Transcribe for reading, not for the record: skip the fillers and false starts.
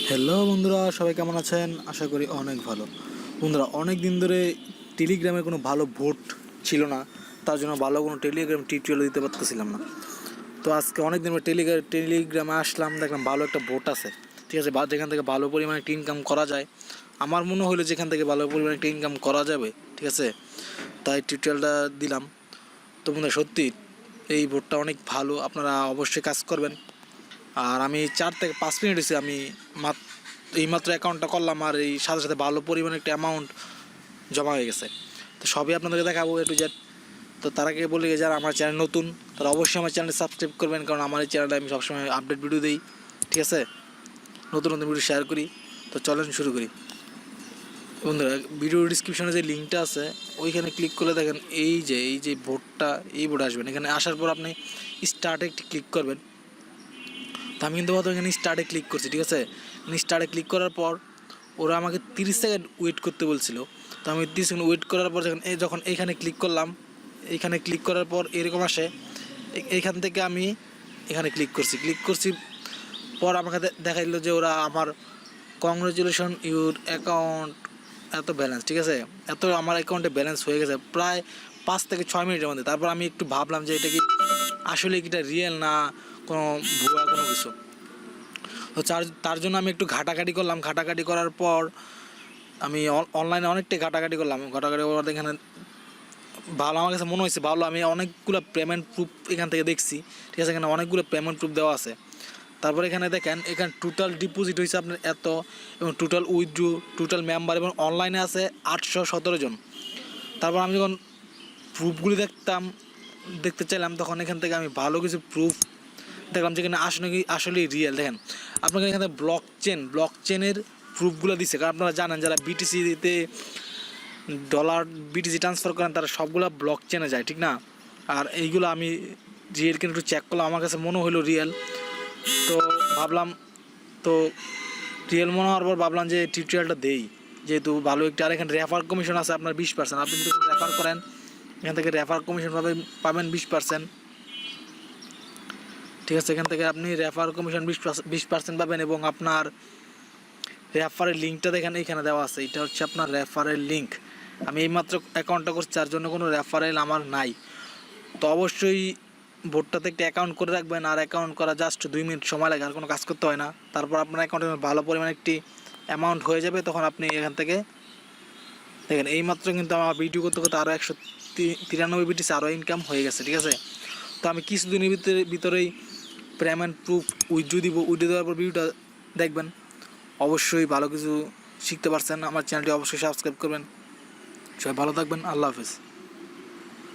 Hello বন্ধুরা, সবাই কেমন আছেন? আশা করি অনেক ভালো। বন্ধুরা, অনেক দিন ধরে টেলিগ্রামে কোনো ভালো ভোট ছিল না, তার জন্য ভালো কোনো টেলিগ্রাম টিউটোরিয়াল দিতে পারতেছিলাম না। তো আজকে অনেক দিন পরে টেলিগ্রামে আসলাম, দেখলাম ভালো একটা ভোট আছে, ঠিক আছে, যেখান থেকে ভালো পরিমাণে একটা ইনকাম করা যায়। আমার মনে হলো যেখান থেকে ভালো পরিমাণে একটা ইনকাম করা যাবে, ঠিক আছে, তাই টিউটোরিয়ালটা দিলাম। তো বন্ধুরা, সত্যি এই ভোটটা অনেক ভালো, আপনারা অবশ্যই কাজ করবেন। আর আমি 4 থেকে 5 মিনিট হয়েছে আমি এইমাত্র অ্যাকাউন্টটা করলাম, আর এই সাথে সাথে ভালো পরিমাণে একটা অ্যামাউন্ট জমা হয়ে গেছে। তো সবই আপনাদেরকে দেখাবো এ টু জেড। তো তার আগে বলি, যারা আমার চ্যানেল নতুন তারা অবশ্যই আমার চ্যানেলটা সাবস্ক্রাইব করবেন, কারণ আমার এই চ্যানেলে আমি সবসময় আপডেট ভিডিও দিই, ঠিক আছে, নতুন নতুন ভিডিও শেয়ার করি। তো চলেন শুরু করি। বন্ধুরা, ভিডিও ডিসক্রিপশনে যে লিঙ্কটা আছে ওইখানে ক্লিক করলে দেখেন এই যে ভোটটা, এই ভোট আসবেন। এখানে আসার পর আপনি স্টার্টে একটি ক্লিক করবেন। তো আমি কিন্তু প্রথমে এখানে স্টার্টে ক্লিক করছি, ঠিক আছে। স্টার্টে ক্লিক করার পর ওরা আমাকে 30 সেকেন্ড ওয়েট করতে বলছিল। তো আমি 30 সেকেন্ড ওয়েট করার পর যখন এইখানে ক্লিক করলাম, এইখানে ক্লিক করার পর এরকম আসে। এইখান থেকে আমি এখানে ক্লিক করছি পর আমাকে দেখাইলো যে ওরা আমার কংগ্রেচুলেশন ইউর অ্যাকাউন্ট এত ব্যালেন্স, ঠিক আছে, এত আমার অ্যাকাউন্টে ব্যালেন্স হয়ে গেছে প্রায় 5 থেকে 6 মিনিটের মধ্যে। তারপর আমি একটু ভাবলাম যে এটা কি আসলে এটা রিয়েল না কোনো ভুয়া কোনো কিছু। তো তার জন্য আমি একটু ঘাটাঘাটি করলাম। ঘাটাঘাটি করার পর আমি অনলাইনে অনেকটাই ঘাটাঘাটি করলাম। ঘাটাঘাটি করার এখানে ভালো, আমার কাছে মনে হয়েছে ভালো। আমি অনেকগুলো পেমেন্ট প্রুফ এখান থেকে দেখছি, ঠিক আছে, এখানে অনেকগুলো পেমেন্ট প্রুফ দেওয়া আছে। তারপর এখানে দেখেন, এখানে টোটাল ডিপোজিট হয়েছে আপনার এত, এবং টোটাল উইথড্রো, টোটাল মেম্বার এবং অনলাইনে আছে 817 জন। তারপর আমি যখন প্রুফগুলি দেখতে চাইলাম, তখন এখান থেকে আমি ভালো কিছু প্রুফ দেখলাম যেখানে আসলেই রিয়েল। দেখেন, আপনাকে এখানে ব্লক চেনের প্রুফগুলো দিচ্ছে, কারণ আপনারা জানেন যারা বিটিসিতে বিটিসি ট্রান্সফার করেন তারা সবগুলো ব্লক চেনে যায়, ঠিক না। আর এইগুলো আমি রিয়েল কিনা একটু চেক করলাম, আমার কাছে মনে হলো রিয়েল। তো ভাবলাম, তো রিয়েল মনে হওয়ার পর ভাবলাম যে টিউটোরিয়ালটা দেই, যেহেতু ভালো একটা। আর এখানে রেফার কমিশন আছে আপনার 20%। আপনি যদি রেফার করেন এখান থেকে রেফার কমিশন পাবেন 20%, ঠিক আছে। এখান থেকে আপনি রেফার কমিশন 20% পাবেন। এবং আপনার রেফারের লিঙ্কটা দেখেন এইখানে দেওয়া আছে, এটা হচ্ছে আপনার রেফারের লিঙ্ক। আমি এইমাত্র অ্যাকাউন্টটা করছি, তার জন্য কোনো রেফারেল আমার নাই। তো অবশ্যই ভোটটাতে একটা অ্যাকাউন্ট করে রাখবেন। আর অ্যাকাউন্ট করা জাস্ট 2 মিনিট সময় লাগে, আর কোনো কাজ করতে হয় না। তারপর আপনার অ্যাকাউন্টে ভালো পরিমাণে একটি অ্যামাউন্ট হয়ে যাবে, তখন আপনি এখান থেকে দেখেন এইমাত্র কিন্তু আমার ভিডিও করতে করতে আরও 193 বিটিসি আরও ইনকাম হয়ে গেছে, ঠিক আছে। তো আমি কিছুদিনের ভিতরেই পেমেন্ট প্রুফ উইথড্রো দেওয়ার পর ভিডিওটা দেখবেন, অবশ্যই ভালো কিছু শিখতে পারছেন। আমার চ্যানেলটি অবশ্যই সাবস্ক্রাইব করবেন। সবাই ভালো থাকবেন, আল্লাহ হাফেজ।